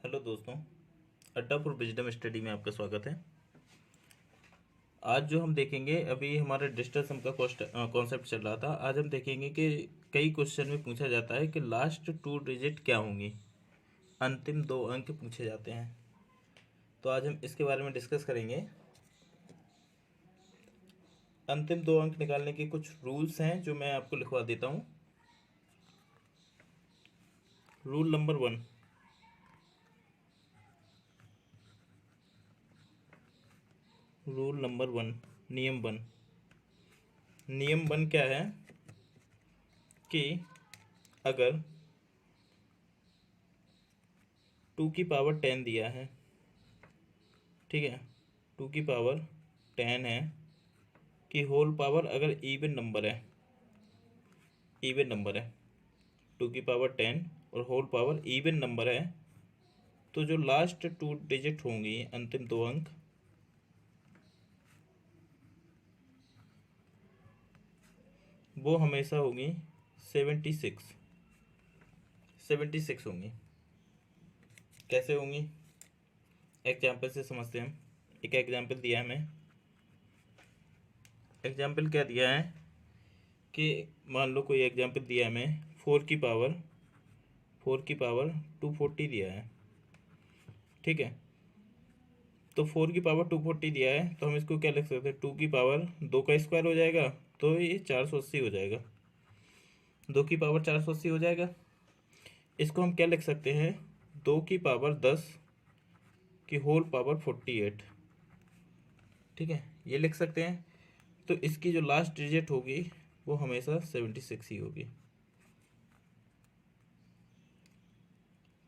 Hello दोस्तों, अड्डा for wisdom study में आपका स्वागत है। आज जो हम देखेंगे, अभी हमारा डिजिटल सम का कॉन्सेप्ट चल रहा था। आज हम देखेंगे कि कई क्वेश्चन में पूछा जाता है कि लास्ट टू डिजिट क्या होंगी, अंतिम दो अंक पूछे जाते हैं। तो आज हम इसके बारे में डिस्कस करेंगे। अंतिम दो अंक निकालने के कुछ रूल्स हैं जो मैं आपको लिखवा देता हूँ। रूल नंबर 1, रूल नंबर 1, नियम 1। नियम 1 क्या है कि अगर 2 की पावर 10 दिया है, ठीक है, 2 की पावर 10 है कि होल पावर अगर इवन नंबर है, इवन नंबर है, 2 की पावर 10 और होल पावर इवन नंबर है, तो जो लास्ट टू डिजिट होंगी, अंतिम दो अंक, वो हमेशा होंगी 76 होंगी। कैसे होंगी, एग्जाम्पल से समझते हैं। एक एग्जाम्पल दिया है हमें। एग्जाम्पल क्या दिया है कि मान लो कोई एग्जाम्पल दिया है हमें, 4 की पावर 240 दिया है, ठीक है। तो 4 की पावर 240 दिया है, तो हम इसको क्या लिख सकते हैं, 2 की पावर 2 का स्क्वायर हो जाएगा, तो ये 480 हो जाएगा। 2 की पावर 480 हो जाएगा। इसको हम क्या लिख सकते हैं, 2 की पावर 10 की होल पावर 48, ठीक है, ये लिख सकते हैं। तो इसकी जो लास्ट डिजिट होगी वो हमेशा 76 ही होगी।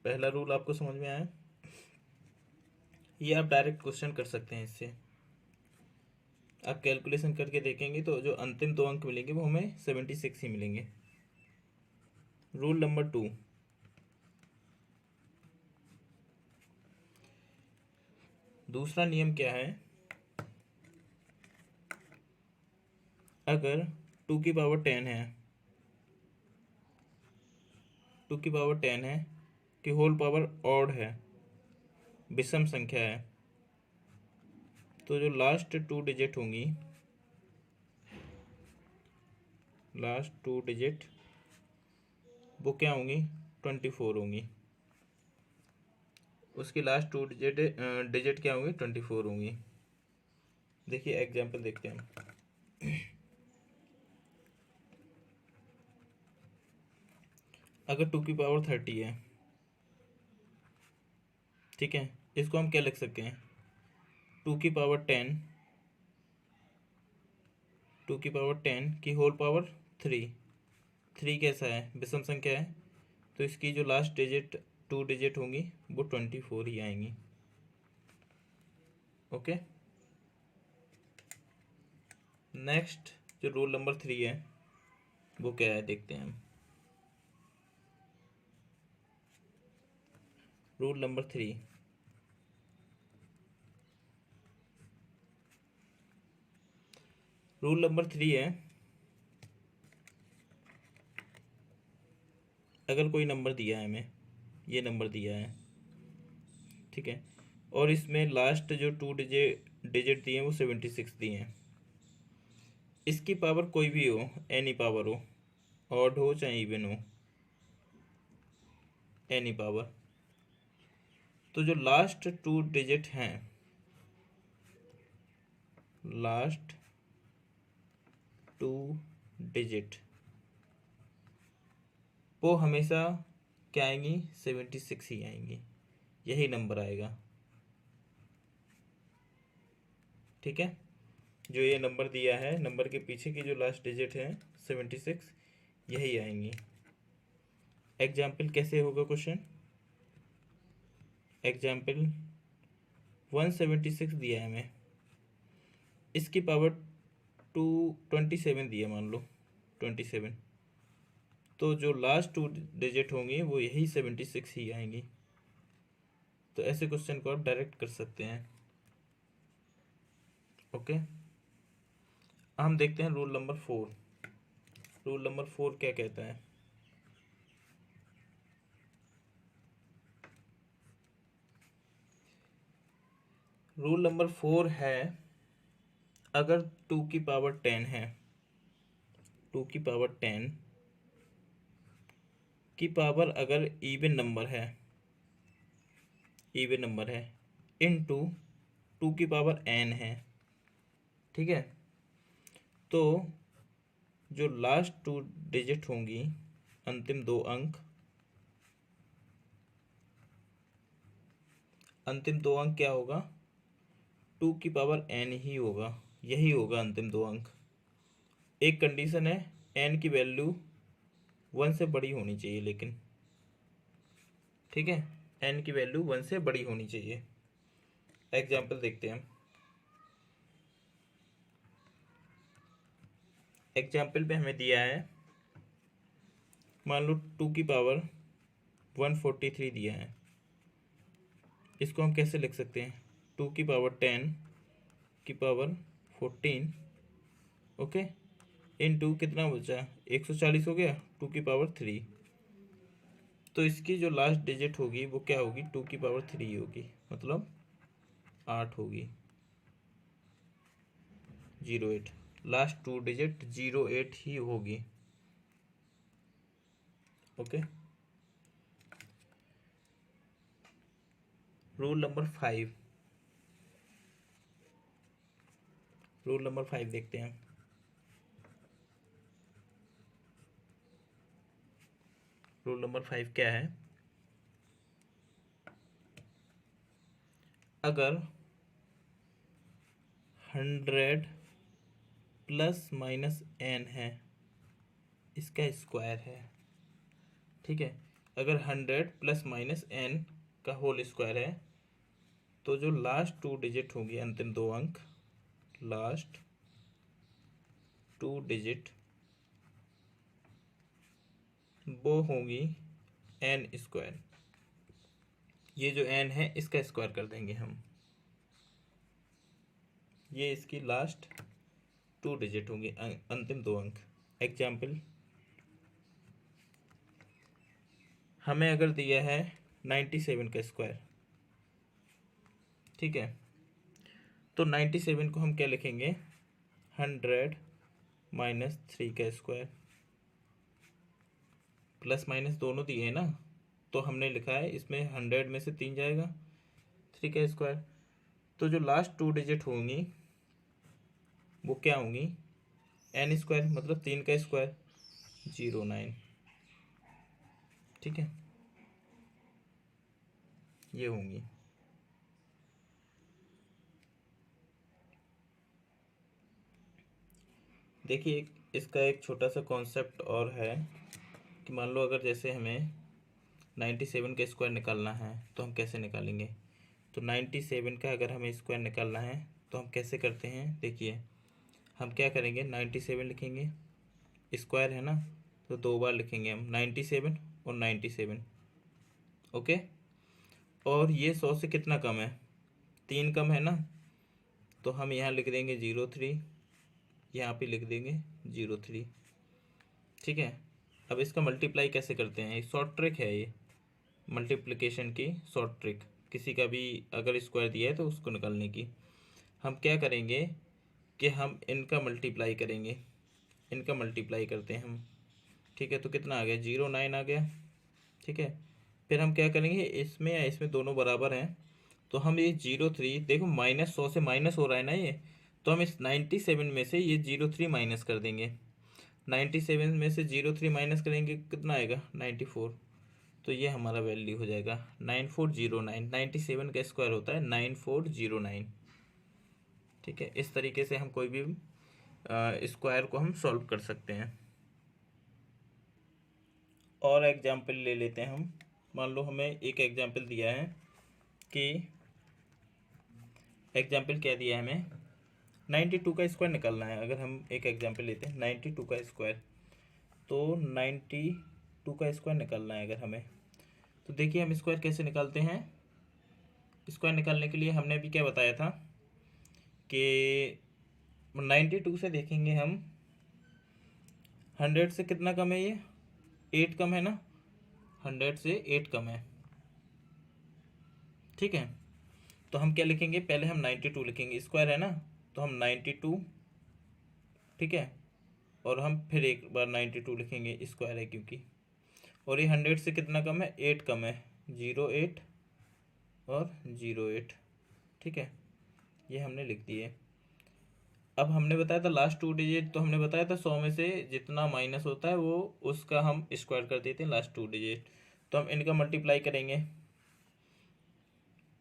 पहला रूल आपको समझ में आया। ये आप डायरेक्ट क्वेश्चन कर सकते हैं। इससे आप कैलकुलेशन करके देखेंगे तो जो अंतिम दो अंक मिलेंगे वो हमें 76 ही मिलेंगे। रूल नंबर 2, दूसरा नियम क्या है, अगर 2 की पावर 10 है, 2 की पावर 10 है कि होल पावर ऑड है, विषम संख्या है, तो जो लास्ट टू डिजिट होंगी, लास्ट टू डिजिट वो क्या होंगी, 24 होंगी। उसकी लास्ट टू डिजिट क्या होंगी, 24 होंगी। देखिए एग्जाम्पल देखते हैं हम। अगर 2 की पावर 30 है, ठीक है, इसको हम क्या लिख सकते हैं, 2 की पावर 10, 2 की पावर 10 की होल पावर 3। 3 कैसा है, विषम संख्या है, तो इसकी जो लास्ट डिजिट टू डिजिट होंगी वो 24 ही आएंगी। ओके। नेक्स्ट जो रूल नंबर 3 है वो क्या है, देखते हैं हम। रूल नंबर 3, रूल नंबर 3 है, अगर कोई नंबर दिया है हमें, ये नंबर दिया है, ठीक है, और इसमें लास्ट जो टू डिजिट दिए हैं वो 76 दिए हैं, इसकी पावर कोई भी हो, एनी पावर हो, ऑड हो चाहे इवन हो, एनी पावर, तो जो लास्ट टू डिजिट हैं, लास्ट टू डिजिट वो हमेशा क्या आएंगी, 76 ही आएंगी, यही नंबर आएगा, ठीक है। जो ये नंबर दिया है, नंबर के पीछे की जो लास्ट डिजिट है 76, यही आएंगी। एग्जाम्पल कैसे होगा क्वेश्चन, एग्जाम्पल 176 दिया है हमें, इसकी पावर 27 दिया, मान लो 27, तो जो लास्ट टू डिजिट होंगी वो यही 76 ही आएंगी। तो ऐसे क्वेश्चन को आप डायरेक्ट कर सकते हैं। ओके। हम देखते हैं रूल नंबर 4। रूल नंबर 4 क्या कहता है, रूल नंबर 4 है, अगर 2 की पावर 10 है, 2 की पावर 10 की पावर अगर इवन नंबर है, इनटू 2 की पावर n है, ठीक है, तो जो लास्ट 2 डिजिट होंगी, अंतिम 2 अंक, क्या होगा, 2 की पावर n ही होगा, यही होगा अंतिम 2 अंक। एक कंडीशन है, n की वैल्यू 1 से बड़ी होनी चाहिए, लेकिन ठीक है, n की वैल्यू 1 से बड़ी होनी चाहिए। एग्जाम्पल देखते हैं हम। एग्जाम्पल पे हमें दिया है, मान लो 2 की पावर 143 दिया है। इसको हम कैसे लिख सकते हैं, 2 की पावर 10 की पावर 14, ओके, इनटू कितना बचा, 140 हो गया, 2 की पावर 3। तो इसकी जो लास्ट डिजिट होगी वो क्या होगी, 2 की पावर 3 होगी, मतलब 8 होगी, 08। लास्ट 2 डिजिट 08 ही होगी, ओके। रूल नंबर 5 देखते हैं। रूल नंबर 5 क्या है, अगर 100 प्लस माइनस n है, इसका स्क्वायर है, ठीक है, अगर 100 प्लस माइनस n का होल स्क्वायर है, तो जो लास्ट 2 डिजिट होंगी, अंतिम 2 अंक, लास्ट 2 डिजिट वो होंगी n स्क्वायर। ये जो n है इसका स्क्वायर कर देंगे हम, ये इसकी लास्ट 2 डिजिट होंगी, अंतिम 2 अंक। एग्जाम्पल, हमें अगर दिया है 97 का स्क्वायर, ठीक है, तो 97 को हम क्या लिखेंगे, 100 माइनस 3 का स्क्वायर, प्लस माइनस दोनों दिए हैं ना, तो हमने लिखा है इसमें 100 में से 3 जाएगा, 3 का स्क्वायर। तो जो लास्ट 2 डिजिट होंगी वो क्या होंगी, n स्क्वायर, मतलब 3 का स्क्वायर, 09, ठीक है, ये होंगी। देखिए इसका एक छोटा सा कॉन्सेप्ट और है कि मान लो अगर जैसे हमें 97 का स्क्वायर निकालना है तो हम कैसे निकालेंगे। तो 97 का अगर हमें स्क्वायर निकालना है तो हम कैसे करते हैं, देखिए हम क्या करेंगे, 97 लिखेंगे, स्क्वायर है ना, तो 2 बार लिखेंगे हम, 97 और 97, ओके। और ये 100 से कितना कम है, 3 कम है ना, तो हम यहाँ लिख देंगे 03, यहाँ पे लिख देंगे 03, ठीक है। अब इसका मल्टीप्लाई कैसे करते हैं, एक शॉर्ट ट्रिक है ये, मल्टीप्लिकेशन की शॉर्ट ट्रिक, किसी का भी अगर स्क्वायर दिया है तो उसको निकालने की। हम क्या करेंगे कि हम इनका मल्टीप्लाई करेंगे, इनका मल्टीप्लाई करते हैं हम, ठीक है, तो कितना आ गया, 09 आ गया, ठीक है। फिर हम क्या करेंगे, इसमें या इसमें दोनों बराबर हैं, तो हम ये 03, देखो -100 से माइनस हो रहा है ना ये, तो हम इस 97 में से ये 03 माइनस कर देंगे, 97 में से 03 माइनस करेंगे कितना आएगा, 94। तो ये हमारा वैल्यू हो जाएगा 9409, 97 का स्क्वायर होता है 9409, ठीक है। इस तरीके से हम कोई भी स्क्वायर को हम सॉल्व कर सकते हैं। और एग्जाम्पल ले लेते हैं हम, मान लो हमें एक एग्जाम्पल दिया है कि, एग्जाम्पल क्या दिया है हमें, 92 का स्क्वायर निकालना है। अगर हम एक एग्जाम्पल लेते हैं 92 का स्क्वायर, तो 92 का स्क्वायर निकालना है अगर हमें, तो देखिए हम स्क्वायर कैसे निकालते हैं। स्क्वायर निकालने के लिए हमने अभी क्या बताया था कि 92 से देखेंगे हम, 100 से कितना कम है, ये 8 कम है ना, 100 से 8 कम है, ठीक है। तो हम क्या लिखेंगे, पहले हम 92 लिखेंगे, स्क्वायर है ना, तो हम 92, ठीक है, और हम फिर एक बार 92 लिखेंगे, स्क्वायर है क्योंकि, और ये 100 से कितना कम है, 8 कम है, 08 और 08, ठीक है, ये हमने लिख दिए। अब हमने बताया था लास्ट 2 डिजिट, तो हमने बताया था 100 में से जितना माइनस होता है वो उसका हम स्क्वायर कर देते हैं लास्ट 2 डिजिट। तो हम इनका मल्टीप्लाई करेंगे,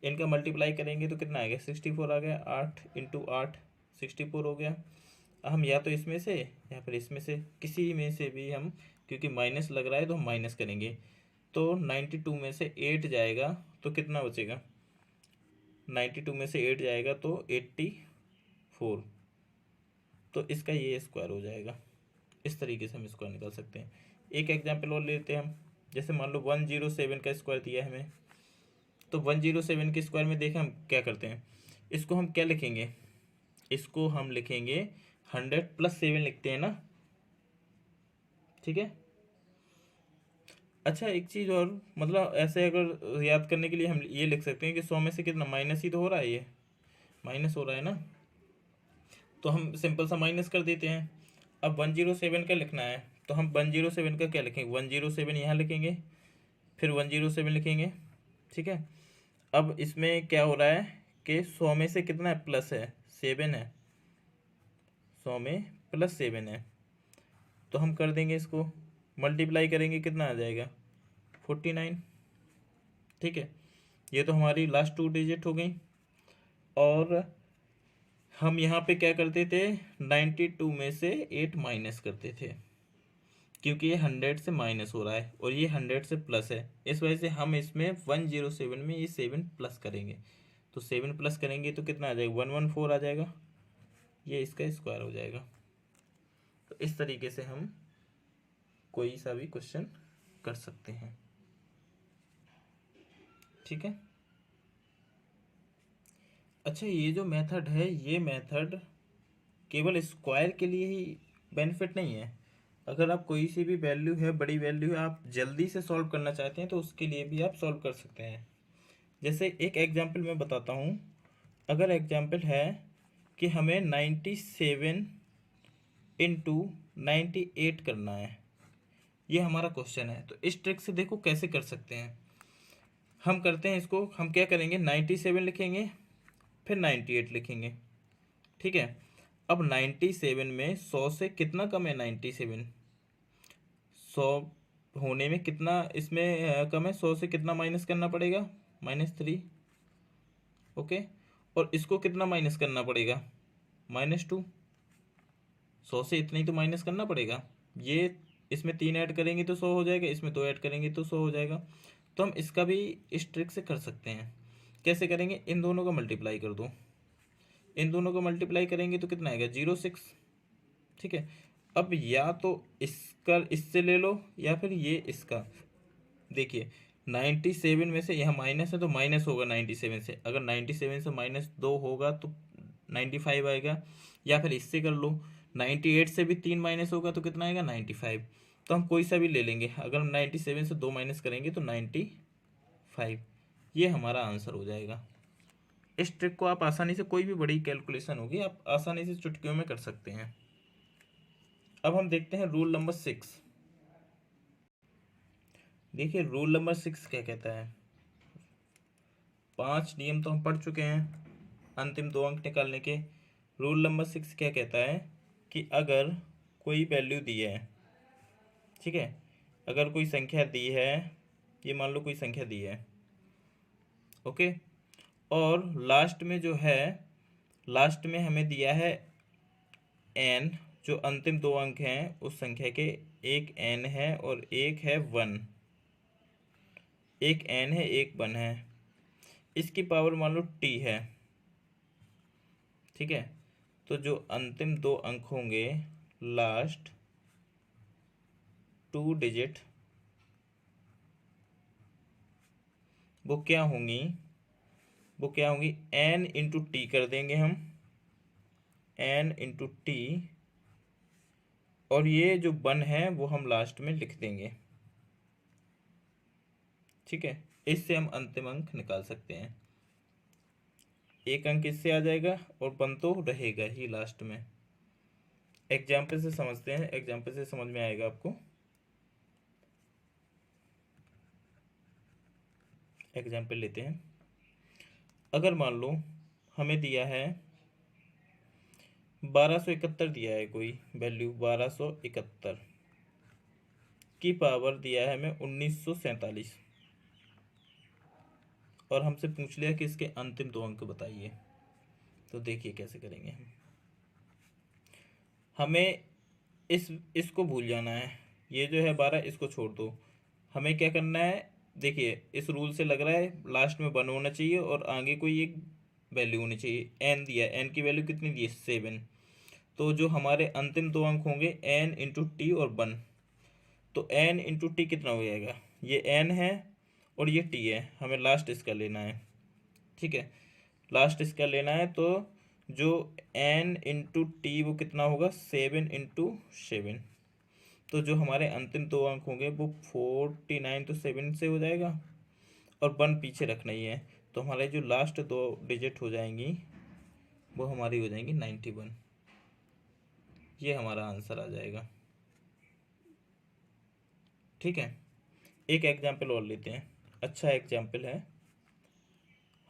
इनका मल्टीप्लाई करेंगे तो कितना आ गया, 64 आ गया, 8 × 8 64 हो गया। हम या तो इसमें से या फिर इसमें से किसी में से भी हम, क्योंकि माइनस लग रहा है तो हम माइनस करेंगे, तो 92 में से 8 जाएगा तो कितना बचेगा, 92 में से 8 जाएगा तो 84, तो इसका ये स्क्वायर हो जाएगा। इस तरीके से हम स्क्वायर निकाल सकते हैं। एक एग्जाम्पल और लेते हैं हम, जैसे मान लो 107 का स्क्वायर दिया है हमें, तो 107 के स्क्वायर में देखें हम क्या करते हैं, इसको हम क्या लिखेंगे, इसको हम लिखेंगे 100 + 7 लिखते हैं ना, ठीक है। अच्छा एक चीज़ और, मतलब ऐसे अगर याद करने के लिए हम ये लिख सकते हैं कि 100 में से कितना माइनस ही तो हो रहा है, ये माइनस हो रहा है ना, तो हम सिंपल सा माइनस कर देते हैं। अब 107 का लिखना है तो हम 107 का क्या लिखेंगे, 107 यहाँ लिखेंगे, फिर 107 लिखेंगे, ठीक है। अब इसमें क्या हो रहा है कि 100 में से कितना है, प्लस है, 7 है, 100 में +7 है, तो हम कर देंगे इसको मल्टीप्लाई करेंगे, कितना आ जाएगा, 49, ठीक है। ये तो हमारी लास्ट 2 डिजिट हो गई। और हम यहाँ पे क्या करते थे, 92 में से 8 माइनस करते थे, क्योंकि ये 100 से माइनस हो रहा है और ये 100 से प्लस है, इस वजह से हम इसमें 107 में ये 7 प्लस करेंगे, तो 7 प्लस करेंगे तो कितना आ जाएगा, 114 आ जाएगा, ये इसका स्क्वायर हो जाएगा। तो इस तरीके से हम कोई सा भी क्वेश्चन कर सकते हैं, ठीक है। अच्छा ये जो मेथड है, ये मेथड केवल स्क्वायर के लिए ही बेनिफिट नहीं है, अगर आप कोई सी भी वैल्यू है, बड़ी वैल्यू है, आप जल्दी से सॉल्व करना चाहते हैं तो उसके लिए भी आप सॉल्व कर सकते हैं। जैसे एक एग्जांपल मैं बताता हूँ, अगर एग्जांपल है कि हमें 97 × 98 करना है, ये हमारा क्वेश्चन है, तो इस ट्रिक से देखो कैसे कर सकते हैं। हम करते हैं इसको, हम क्या करेंगे, 97 लिखेंगे, फिर 98 लिखेंगे, ठीक है। अब 97 में 100 से कितना कम है, 97 100 होने में कितना इसमें कम है, 100 से कितना माइनस करना पड़ेगा, -3, ओके। और इसको कितना माइनस करना पड़ेगा, -2, 100 से इतना ही तो माइनस करना पड़ेगा। ये इसमें 3 ऐड करेंगे तो 100 हो जाएगा, इसमें 2 ऐड करेंगे तो 100 हो जाएगा। तो हम इसका भी इस ट्रिक से कर सकते हैं। कैसे करेंगे, इन दोनों का मल्टीप्लाई कर दो, इन दोनों का मल्टीप्लाई करेंगे तो कितना आएगा, 06, ठीक है। अब या तो इसका इससे ले लो या फिर ये इसका, देखिए 97 में से यहाँ माइनस है तो माइनस होगा 97 से, अगर 97 से -2 होगा तो 95 आएगा, या फिर इससे कर लो, 98 से भी 3 माइनस होगा तो कितना आएगा, 95। तो हम कोई सा भी ले लेंगे, अगर हम 97 से 2 माइनस करेंगे तो 95, ये हमारा आंसर हो जाएगा। इस ट्रिक को आप आसानी से, कोई भी बड़ी कैलकुलेशन होगी आप आसानी से चुटकियों में कर सकते हैं। अब हम देखते हैं रूल नंबर 6। देखिए रूल नंबर 6 क्या कहता है, 5 नियम तो हम पढ़ चुके हैं अंतिम 2 अंक निकालने के। रूल नंबर 6 क्या कहता है कि अगर कोई वैल्यू दी है, ठीक है, अगर कोई संख्या दी है, ये मान लो कोई संख्या दी है, ओके, और लास्ट में जो है, लास्ट में हमें दिया है n, जो अंतिम 2 अंक हैं उस संख्या के, एक n है और एक है 1, एक n है एक 1 है, इसकी पावर मान लो t है, ठीक है। तो जो अंतिम 2 अंक होंगे, लास्ट 2 डिजिट, वो क्या होंगी, वो क्या होंगी, n × t कर देंगे हम, n × t, और ये जो 1 है वो हम लास्ट में लिख देंगे, ठीक है। इससे हम अंतिम अंक निकाल सकते हैं। एक अंक इससे आ जाएगा और 1 तो रहेगा ही लास्ट में। एग्जाम्पल से समझते हैं, एग्जाम्पल से समझ में आएगा आपको। एग्जाम्पल लेते हैं। अगर मान लो हमें दिया है 1271 दिया है, कोई वैल्यू 1271 की पावर दिया है हमें 1947, और हमसे पूछ लिया कि इसके अंतिम दो अंक बताइए। तो देखिए कैसे करेंगे हम। हमें इसको भूल जाना है, ये जो है 12 इसको छोड़ दो। हमें क्या करना है, देखिए इस रूल से लग रहा है लास्ट में 1 होना चाहिए और आगे कोई एक वैल्यू होनी चाहिए। एन दिया, एन की वैल्यू कितनी दी है 7। तो जो हमारे अंतिम दो अंक होंगे एन इंटू टी और 1, तो एन इंटू टी कितना हो जाएगा, ये एन है और ये टी है, हमें लास्ट इसका लेना है। ठीक है, लास्ट इसका लेना है, तो जो एन इंटू टी वो कितना होगा 7 इंटू 7। तो जो हमारे अंतिम दो अंक होंगे वो 49, तो 7 से हो जाएगा और 1 पीछे रखना ही है। तो हमारे जो लास्ट दो डिजिट हो जाएंगी वो हमारी हो जाएंगी 91। ये हमारा आंसर आ जाएगा। ठीक है, एक एग्जाम्पल और लेते हैं, अच्छा एग्जाम्पल है।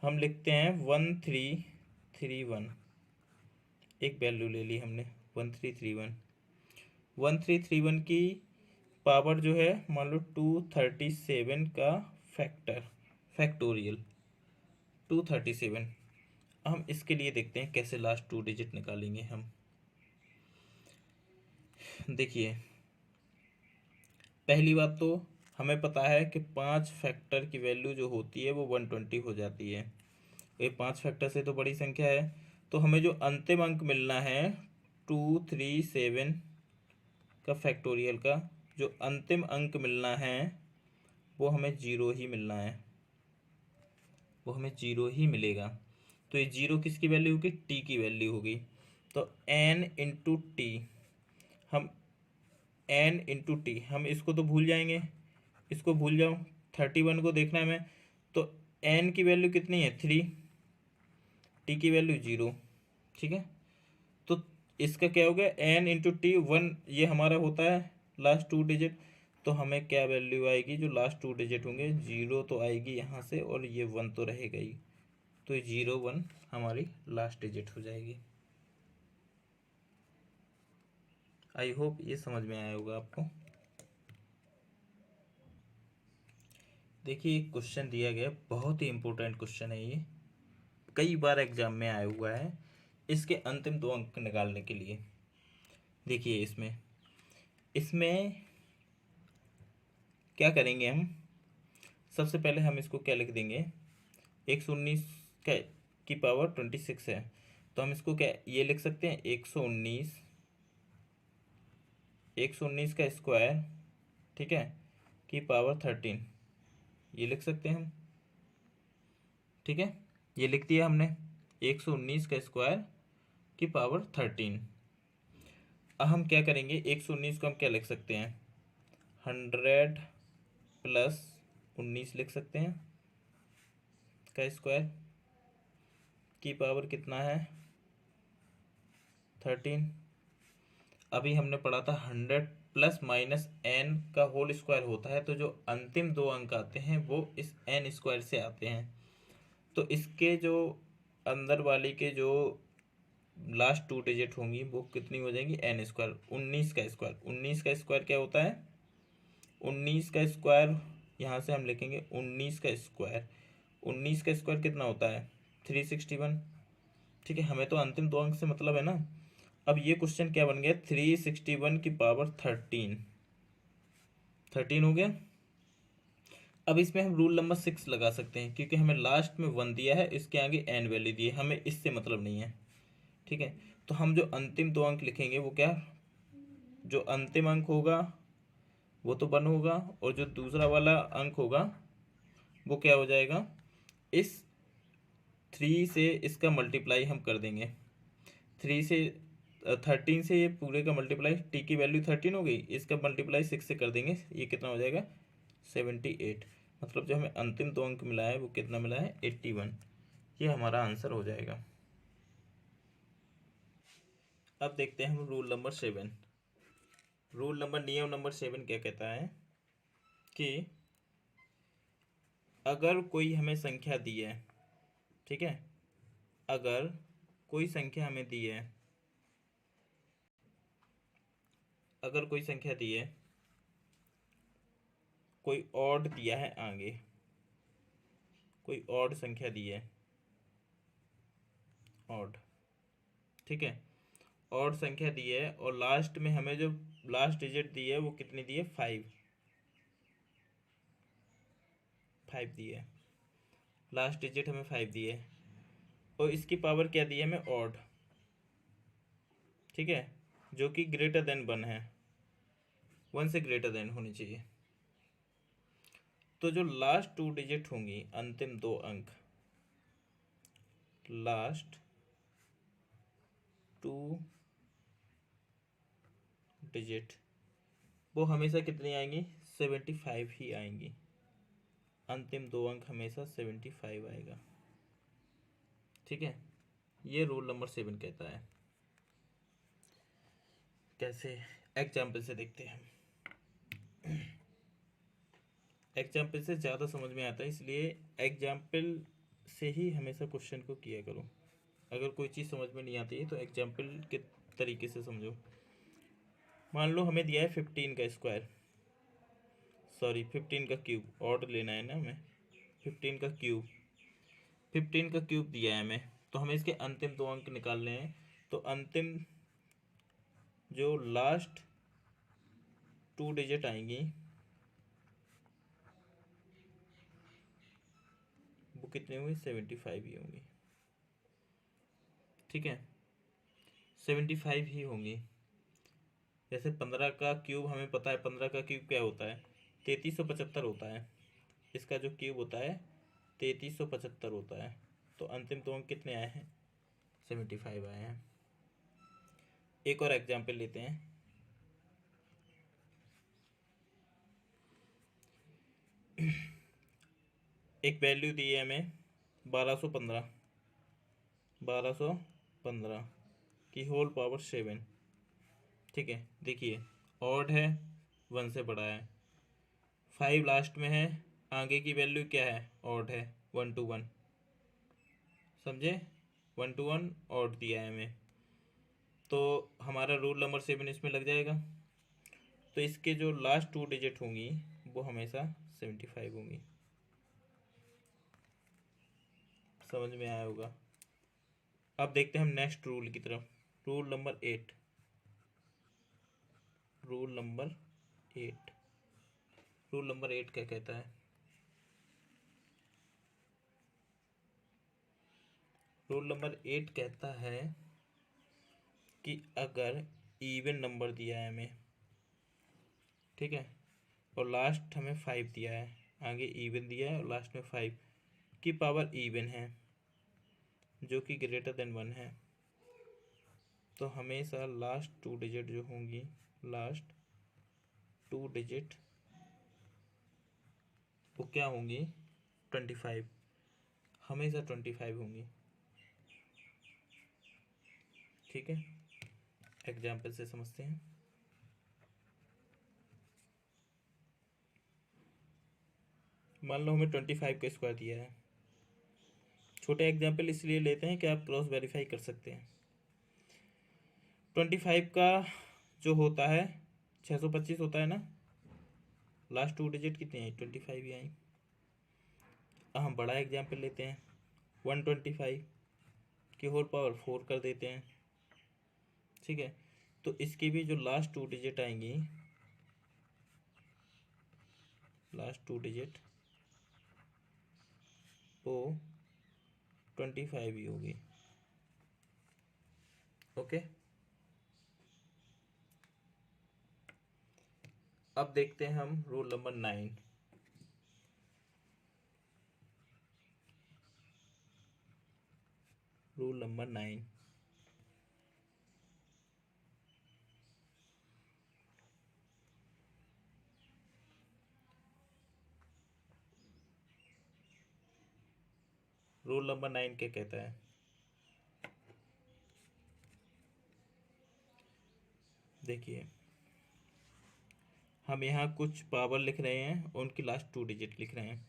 हम लिखते हैं 1331, एक वैल्यू ले ली हमने 1331। 1331 की पावर जो है मान लो 237 का फैक्टर, फैक्टोरियल 237। हम इसके लिए देखते हैं कैसे लास्ट 2 डिजिट निकालेंगे हम। देखिए पहली बात तो हमें पता है कि 5 फैक्टर की वैल्यू जो होती है वो 120 हो जाती है। ये 5 फैक्टर से तो बड़ी संख्या है, तो हमें जो अंतिम अंक मिलना है 237 का फैक्टोरियल का जो अंतिम अंक मिलना है वो हमें 0 ही मिलना है, वो हमें 0 ही मिलेगा। तो ये 0 किसकी वैल्यू होगी, टी की वैल्यू होगी। तो एन इंटू टी, हम एन इंटू टी, हम इसको तो भूल जाएंगे, इसको भूल जाओ। 31 को देखना है हमें, तो एन की वैल्यू कितनी है 3, टी की वैल्यू 0। ठीक है, तो इसका क्या हो गया एन इंटू टी 1, ये हमारा होता है लास्ट 2 डिजिट। तो हमें क्या वैल्यू आएगी, जो लास्ट 2 डिजिट होंगे 0 तो आएगी यहाँ से और ये 1 तो रहेगा ही। तो ये 01 हमारी लास्ट डिजिट हो जाएगी। आई होप ये समझ में आया होगा आपको। देखिए एक क्वेश्चन दिया गया, बहुत ही इंपॉर्टेंट क्वेश्चन है ये, कई बार एग्जाम में आया हुआ है, इसके अंतिम दो अंक निकालने के लिए। देखिए इसमें इसमें क्या करेंगे हम, सबसे पहले हम इसको क्या लिख देंगे, 119 का की पावर 26 है, तो हम इसको क्या ये लिख सकते हैं 119 का स्क्वायर, ठीक है, की पावर 13, ये लिख सकते हैं हम। ठीक है, ये लिख दिया हमने 119 का स्क्वायर की पावर 13। अब हम क्या करेंगे, 119 को हम क्या लिख सकते हैं 100 प्लस 19 लिख सकते हैं का स्क्वायर की पावर कितना है 13। अभी हमने पढ़ा था 100 प्लस माइनस एन का होल स्क्वायर होता है, तो जो अंतिम दो अंक आते हैं वो इस एन स्क्वायर से आते हैं। तो इसके जो अंदर वाली के जो लास्ट 2 डिजिट होंगी वो कितनी हो जाएंगी एन स्क्वायर, 19 का स्क्वायर। 19 का स्क्वायर क्या होता है, 19 का स्क्वायर यहाँ से हम लिखेंगे 19 का स्क्वायर, 19 का स्क्वायर कितना होता है 361। ठीक है, हमें तो अंतिम दो अंक से मतलब है ना। अब ये क्वेश्चन क्या बन गया 361 की पावर 13 हो गया। अब इसमें हम रूल नंबर 6 लगा सकते हैं, क्योंकि हमें लास्ट में 1 दिया है, इसके आगे एन वैल्यू दी है, हमें इससे मतलब नहीं है। ठीक है, तो हम जो अंतिम दो अंक लिखेंगे वो क्या, जो अंतिम अंक होगा वो तो 1 होगा और जो दूसरा वाला अंक होगा वो क्या हो जाएगा, इस 3 से इसका मल्टीप्लाई हम कर देंगे। 3 से 13 से ये पूरे का मल्टीप्लाई, टी की वैल्यू 13 हो गई, इसका मल्टीप्लाई 6 से कर देंगे, ये कितना हो जाएगा 78। मतलब जो हमें अंतिम दो अंक मिला है वो कितना मिला है 81। ये हमारा आंसर हो जाएगा। अब देखते हैं हम रूल नंबर 7। नियम नंबर 7 क्या कहता है कि अगर कोई हमें संख्या दी है, ठीक है, अगर कोई संख्या हमें दी है, अगर कोई संख्या दी है, कोई ऑड दिया है आगे, कोई ऑड संख्या दी है, ऑड, ठीक है, ऑड संख्या दी है और लास्ट में हमें जो लास्ट डिजिट दी है वो कितनी दी है, 5, 5 दी है, लास्ट डिजिट हमें 5 दी है और इसकी पावर क्या दी है हमें, ऑड, ठीक है, जो कि ग्रेटर देन 1 है, 1 से ग्रेटर देन होनी चाहिए। तो जो लास्ट 2 डिजिट होंगी, अंतिम 2 अंक, लास्ट 2 डिजिट, वो हमेशा कितनी आएंगी, 75 ही आएंगी। अंतिम 2 अंक हमेशा 75 आएगा, ठीक है। ये रूल नंबर 7 कहता है। कैसे, एग्जाम्पल से देखते हैं। एग्जाम्पल से ज़्यादा समझ में आता है, इसलिए एग्जाम्पल से ही हमेशा क्वेश्चन को किया करो। अगर कोई चीज़ समझ में नहीं आती है तो एग्जाम्पल के तरीके से समझो। मान लो हमें दिया है 15 का स्क्वायर, सॉरी 15 का क्यूब, ऑर्डर लेना है ना हमें, 15 का क्यूब, 15 का क्यूब दिया है हमें, तो हमें इसके अंतिम 2 अंक निकालने हैं। तो अंतिम जो लास्ट 2 डिजिट आएंगी वो कितनी होंगी, 75 ही होंगी, ठीक है, 75 ही होंगी। जैसे 15 का क्यूब हमें पता है, 15 का क्यूब क्या होता है, 3375 होता है। इसका जो क्यूब होता है 3375 होता है। तो अंतिम 2 अंक कितने आए हैं, 75 आए हैं। एक और एग्जाम्पल लेते हैं। एक वैल्यू दी है हमें 1215, 1215 की होल पावर 7, ठीक है। देखिए ऑड है, 1 से बड़ा है, 5 लास्ट में है, आगे की वैल्यू क्या है, ऑड है, 1 to 1, समझे, 1 to 1 ऑड दिया है हमें। तो हमारा रूल नंबर 7 इसमें लग जाएगा। तो इसके जो लास्ट 2 डिजिट होंगी वो हमेशा 75 होंगी। समझ में आया होगा। अब देखते हैं हम नेक्स्ट रूल की तरफ। Rule number 8, rule number 8, rule number 8 क्या कहता है, रूल नंबर 8 कहता है कि अगर इवन नंबर दिया है हमें, ठीक है, और लास्ट हमें 5 दिया है, आगे इवन दिया है और लास्ट में 5 की पावर इवन है जो कि ग्रेटर देन 1 है, तो हमेशा लास्ट 2 डिजिट जो होंगी, लास्ट 2 डिजिट वो क्या होंगी, 25, हमेशा 25 होंगी, ठीक है। एग्जाम्पल से समझते हैं। मान लो हमें 25 का स्क्वायर दिया है। छोटे एग्जाम्पल इसलिए लेते हैं कि आप क्रॉस वेरीफाई कर सकते हैं। 25 का जो होता है 625 होता है ना, लास्ट 2 डिजिट कितनी आई, 25 ही आई। अब हम बड़ा एग्जाम्पल लेते हैं, 125 की होल पावर 4 कर देते हैं, ठीक है। तो इसकी भी जो लास्ट 2 डिजिट आएंगी, लास्ट 2 डिजिट वो 25 ही होगी, ओके। अब देखते हैं हम rule number 9, rule number 9, rule number 9 क्या कहता है? देखिए, हम यहाँ कुछ पावर लिख रहे हैं, उनकी लास्ट 2 डिजिट लिख रहे हैं।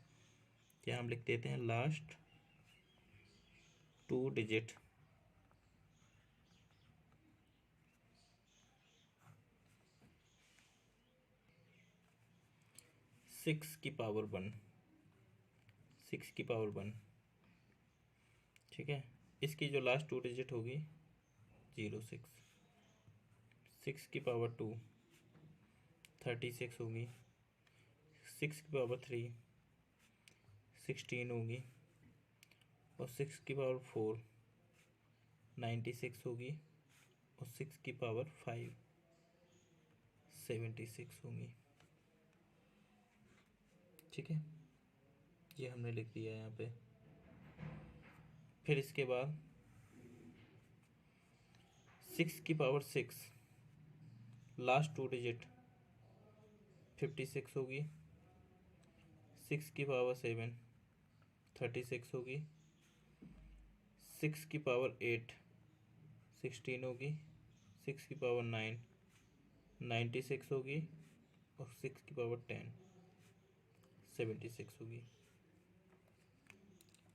क्या हम लिख देते हैं लास्ट 2 डिजिट। सिक्स की पावर 1, 6 की पावर 1, ठीक है। इसकी जो लास्ट 2 डिजिट होगी 06, 6 की पावर 2 36 होगी, 6 की पावर 3 16 होगी, और 6 की पावर 4 96 होगी, और 6 की पावर 5 76 होंगी, ठीक है। ये हमने लिख दिया है यहाँ पे। फिर इसके बाद 6 की पावर 6 लास्ट 2 डिजिट 56 होगी, 6 की पावर 7 36 होगी, 6 की पावर 8 16 होगी, 6 की पावर 9 96 होगी, और 6 की पावर 10 76 होगी।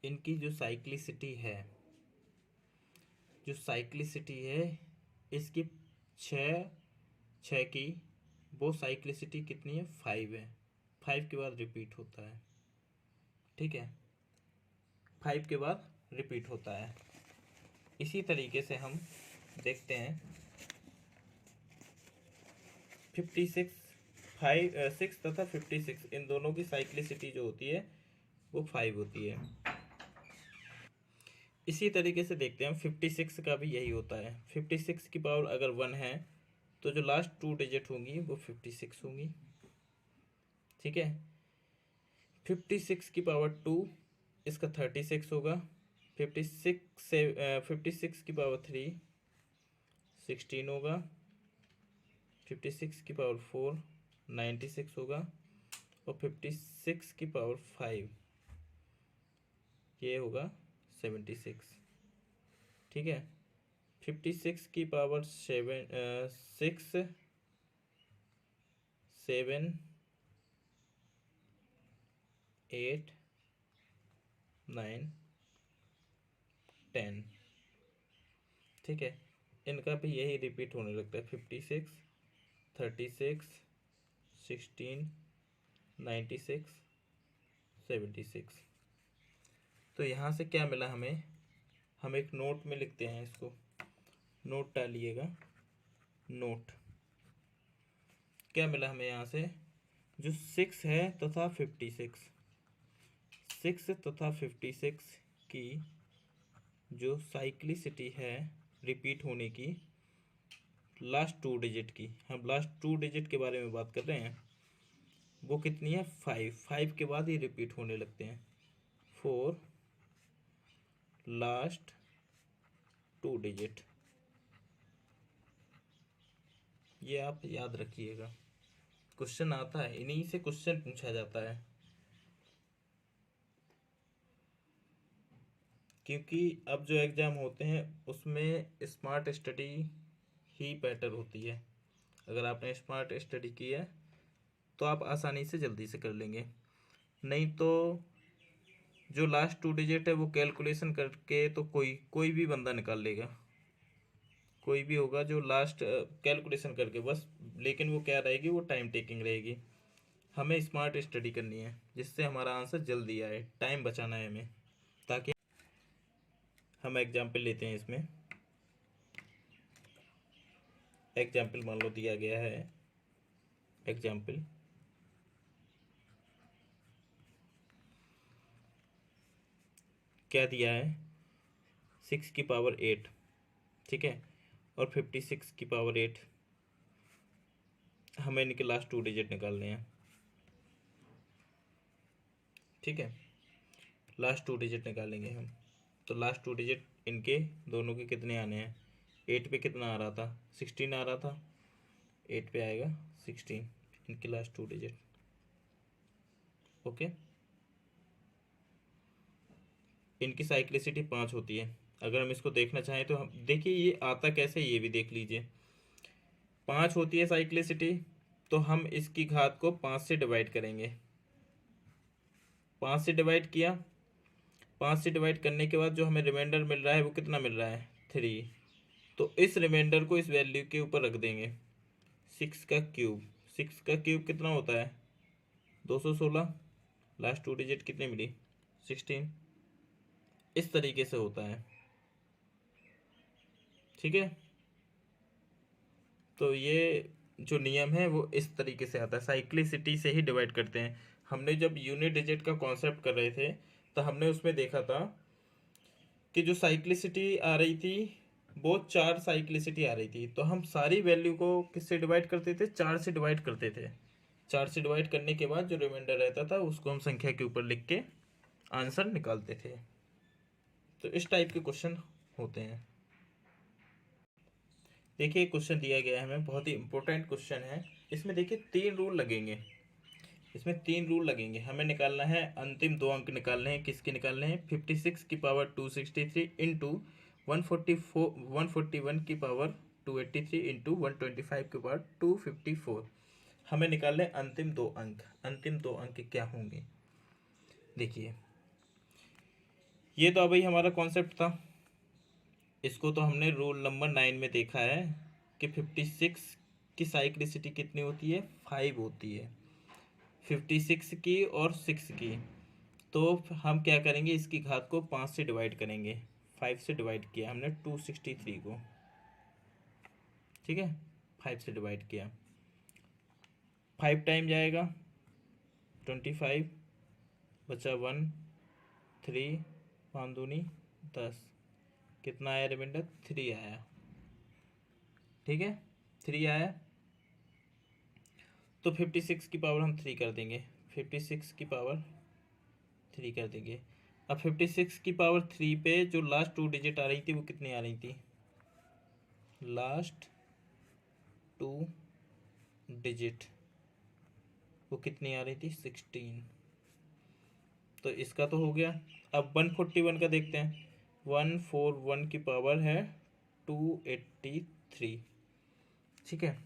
इनकी जो साइक्लिसिटी है, इसकी छः छः की वो साइक्लिसिटी कितनी है? 5 है। 5 के बाद रिपीट होता है, ठीक है। 5 के बाद रिपीट होता है। इसी तरीके से हम देखते हैं 56 6 तथा 56 इन दोनों की साइक्लिसिटी जो होती है वो 5 होती है। इसी तरीके से देखते हैं हम 56 का भी यही होता है। 56 की पावर अगर 1 है तो जो लास्ट 2 डिजिट होंगी वो 56 होंगी, ठीक है। 56 की पावर 2 इसका 36 होगा। 56 की पावर 3 16 होगा। 56 की पावर 4 96 होगा, और 56 की पावर 5 ये होगा 76, ठीक है। 56 की पावर 6 7 8 9 10, ठीक है। इनका भी यही रिपीट होने लगता है 56 36 16 96 76। तो यहाँ से क्या मिला हमें? हम एक नोट में लिखते हैं इसको, नोट डालिएगा। नोट क्या मिला हमें यहाँ से? जो 6 है तथा 56, 6 तथा 56 की जो साइक्लिसिटी है रिपीट होने की लास्ट 2 डिजिट की, हम लास्ट 2 डिजिट के बारे में बात कर रहे हैं, वो कितनी है? 5 के बाद ही रिपीट होने लगते हैं। 4 लास्ट 2 डिजिट, ये आप याद रखिएगा। क्वेश्चन आता है, इन्हीं से क्वेश्चन पूछा जाता है, क्योंकि अब जो एग्ज़ाम होते हैं उसमें स्मार्ट स्टडी ही बेटर होती है। अगर आपने स्मार्ट स्टडी की है तो आप आसानी से जल्दी से कर लेंगे, नहीं तो जो लास्ट 2 डिजिट है वो कैलकुलेशन करके तो कोई कोई भी बंदा निकाल लेगा, कोई भी होगा जो लास्ट कैलकुलेशन करके बस, लेकिन वो क्या रहेगी? वो टाइम टेकिंग रहेगी। हमें स्मार्ट स्टडी करनी है जिससे हमारा आंसर जल्दी आए, टाइम बचाना है हमें। ताकि हम एग्जाम्पल लेते हैं इसमें। एग्जाम्पल मान लो दिया गया है, एग्जाम्पल क्या दिया है? 6 की पावर 8, ठीक है, और 56 की पावर 8। हमें इनके लास्ट 2 डिजिट निकालने हैं, ठीक है। लास्ट 2 डिजिट निकालेंगे हम, तो लास्ट 2 डिजिट इनके दोनों के कितने आने हैं? 8 पे कितना आ रहा था? 16 आ रहा था, 8 पे आएगा 16, इनके लास्ट 2 डिजिट। ओके, इनकी साइक्लिसिटी 5 होती है। अगर हम इसको देखना चाहें तो हम देखिए ये आता कैसे, ये भी देख लीजिए। 5 होती है साइक्लिसिटी, तो हम इसकी घात को 5 से डिवाइड करेंगे। 5 से डिवाइड किया, 5 से डिवाइड करने के बाद जो हमें रिमाइंडर मिल रहा है वो कितना मिल रहा है, 3। तो इस रिमाइंडर को इस वैल्यू के ऊपर रख देंगे। 6 का क्यूब, 6 का क्यूब कितना होता है, 216। लास्ट 2 डिजिट कितनी मिली, 16। इस तरीके से होता है, ठीक है। तो ये जो नियम है वो इस तरीके से आता है, साइक्लिसिटी से ही डिवाइड करते हैं। हमने जब यूनिट डिजिट का कॉन्सेप्ट कर रहे थे तो हमने उसमें देखा था कि जो साइक्लिसिटी आ रही थी वो 4 साइक्लिसिटी आ रही थी, तो हम सारी वैल्यू को किससे डिवाइड करते थे, 4 से डिवाइड करते थे। 4 से डिवाइड करने के बाद जो रिमाइंडर रहता था उसको हम संख्या के ऊपर लिख के आंसर निकालते थे। तो इस टाइप के क्वेश्चन होते हैं। देखिए क्वेश्चन दिया गया है हमें, बहुत ही इंपॉर्टेंट क्वेश्चन है। इसमें देखिए 3 रूल लगेंगे, इसमें 3 रूल लगेंगे। हमें निकालना है, अंतिम 2 अंक निकालने हैं। किसके निकालने हैं, 56 की पावर 263 इंटू 141 की पावर 283 इंटू 125 की पावर 254। हमें निकालने अंतिम 2 अंक। अंतिम 2 अंक क्या होंगे, देखिए ये तो अभी हमारा कॉन्सेप्ट था। इसको तो हमने रूल नंबर 9 में देखा है कि 56 की साइक्लिसिटी कितनी होती है, 5 होती है। 56 की और 6 की, तो हम क्या करेंगे, इसकी घात को 5 से डिवाइड करेंगे। 5 से डिवाइड किया हमने 263 को, ठीक है। 5 से डिवाइड किया, 5 टाइम जाएगा 25, बचा 1, 3, 5 दूनी 10, कितना आया रिमाइंडर, 3 आया, ठीक है। 3 आया, तो 56 की पावर हम 3 कर देंगे, 56 की पावर 3 कर देंगे। अब 56 की पावर 3 पे जो लास्ट 2 डिजिट आ रही थी वो कितनी आ रही थी, लास्ट 2 डिजिट वो कितनी आ रही थी, 16। तो इसका तो हो गया। अब 141 का देखते हैं। 141 की पावर है 283, ठीक है।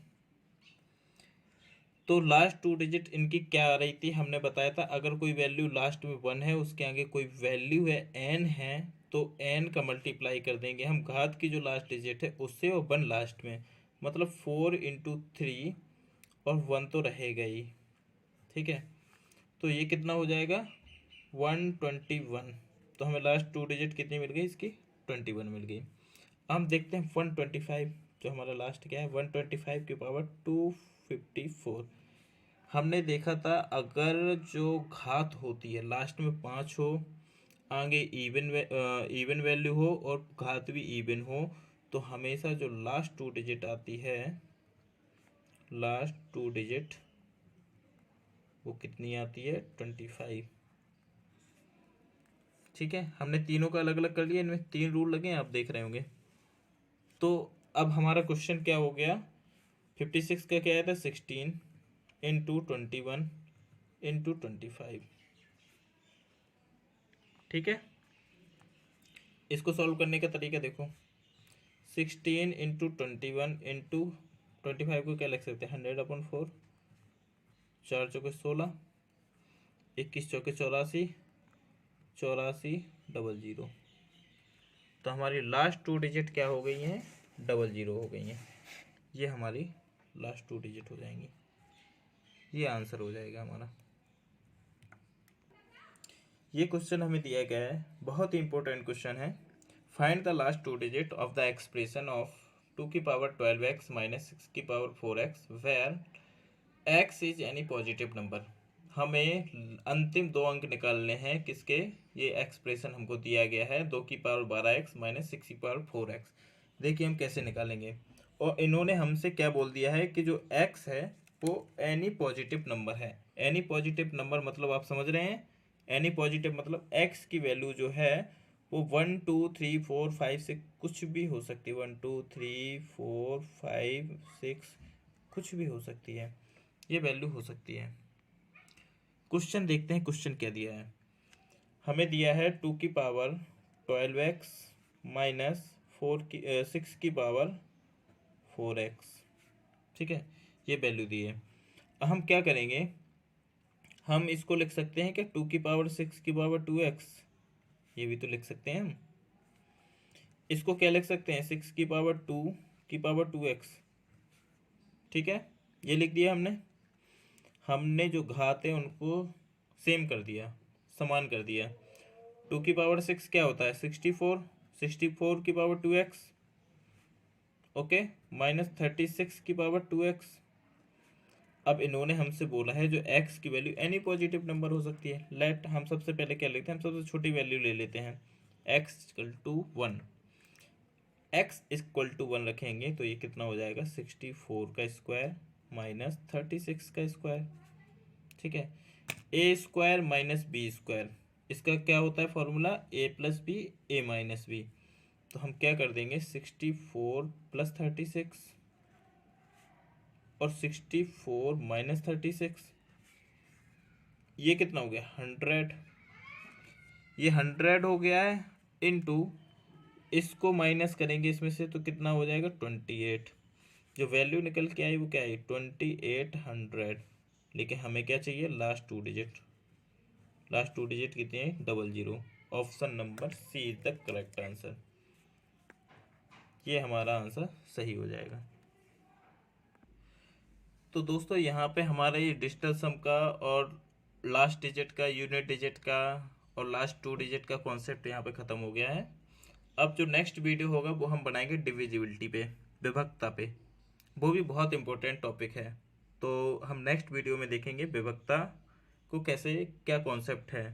तो लास्ट 2 डिजिट इनकी क्या आ रही थी, हमने बताया था अगर कोई वैल्यू लास्ट में 1 है, उसके आगे कोई वैल्यू है n है, तो n का मल्टीप्लाई कर देंगे हम घात की जो लास्ट डिजिट है उससे, और 1 लास्ट में, मतलब 4 इंटू 3, और 1 तो रहेगा ही, ठीक है। तो ये कितना हो जाएगा, 121। तो हमें लास्ट 2 डिजिट कितनी मिल गई इसकी, 21 मिल गई। हम देखते हैं 125, जो हमारा लास्ट क्या है, 125 की पावर 254। हमने देखा था अगर जो घात होती है लास्ट में 5 हो, आगे इवन वैल्यू हो और घात भी इवन हो, तो हमेशा जो लास्ट 2 डिजिट आती है, लास्ट 2 डिजिट वो कितनी आती है, 25, ठीक है। हमने तीनों का अलग अलग कर लिया, इनमें 3 रूल लगे हैं, आप देख रहे होंगे। तो अब हमारा क्वेश्चन क्या हो गया, 56 का क्या आया था, 16 इंटू 21 इंटू 25, ठीक है। इसको सॉल्व करने का तरीका देखो, 16 इंटू 21 इंटू 25 को क्या लिख सकते हैं, 100/4, 4 चौके 16, 21 चौके 84, 8400। तो हमारी लास्ट 2 डिजिट क्या हो गई हैं, 00 हो गई हैं। ये हमारी लास्ट 2 डिजिट हो जाएंगी, ये आंसर हो जाएगा हमारा। ये क्वेश्चन हमें दिया गया है, बहुत ही इंपॉर्टेंट क्वेश्चन है। Find the last 2 digit of the expression of 2 की पावर 12x माइनस 6 की power 4x where x is any positive number. हमें अंतिम 2 अंक निकालने हैं किसके, ये एक्सप्रेशन हमको दिया गया है 2 की पावर 12x माइनस 6 की पावर 4x। देखिए हम कैसे निकालेंगे, और इन्होंने हमसे क्या बोल दिया है कि जो x है वो एनी पॉजिटिव नंबर है। एनी पॉजिटिव नंबर मतलब आप समझ रहे हैं, एनी पॉजिटिव मतलब x की वैल्यू जो है वो 1 2 3 4 5 से कुछ भी हो सकती है, 1 2 3 4 5 6 कुछ भी हो सकती है, ये वैल्यू हो सकती है। क्वेश्चन देखते हैं, क्वेश्चन क्या दिया है। हमें दिया है 2 की पावर 12x माइनस 6 की पावर 4x। ठीक है, ये वैल्यू दी है। हम क्या करेंगे, हम इसको लिख सकते हैं कि 2 की पावर 6 की पावर 2x, ये भी तो लिख सकते हैं हम। इसको क्या लिख सकते हैं, 6 की पावर 2 की पावर 2x। ठीक है, ये लिख दिया हमने। हमने जो घात है उनको सेम कर दिया, समान कर दिया। 2 की पावर 6 क्या होता है, 64, 64 की पावर 2x, ओके, माइनस 36 की पावर 2x। अब इन्होंने हमसे बोला है जो x की वैल्यू एनी पॉजिटिव नंबर हो सकती है। लेट हम सबसे पहले क्या लेते हैं, हम सबसे छोटी वैल्यू ले लेते हैं, x equal to 1। x equal to 1 रखेंगे तो ये कितना हो जाएगा, 64 का स्क्वायर माइनस 36 का स्क्वायर। ठीक है, ए स्क्वायर माइनस बी स्क्वायर, इसका क्या होता है फॉर्मूला, ए प्लस बी ए माइनस बी। तो हम क्या कर देंगे, 64 प्लस 36 और 64 माइनस 36, ये कितना हो गया, 100। ये 100 हो गया है, इनटू इसको माइनस करेंगे इसमें से तो कितना हो जाएगा, 28। जो वैल्यू निकल के आई वो क्या आई, 2800। लेकिन हमें क्या चाहिए, last two digit. Last two digit कितने हैं, 00। Option number C is the correct answer. ये हमारा आंसर सही हो जाएगा। तो दोस्तों यहाँ पे हमारा ये डिजिटल सम का और लास्ट डिजिट का, यूनिट डिजिट का और लास्ट टू डिजिट का कॉन्सेप्ट यहाँ पे ख़त्म हो गया है। अब जो नेक्स्ट वीडियो होगा वो हम बनाएंगे डिविजिबिलिटी पे, विभक्ता पे। वो भी बहुत इंपॉर्टेंट टॉपिक है। तो हम नेक्स्ट वीडियो में देखेंगे विभक्ता को कैसे, क्या कॉन्सेप्ट है।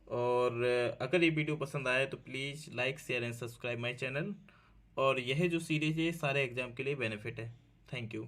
और अगर ये वीडियो पसंद आए तो please like share and subscribe my channel. और यह जो सीरीज है सारे एग्जाम के लिए बेनिफिट है। Thank you.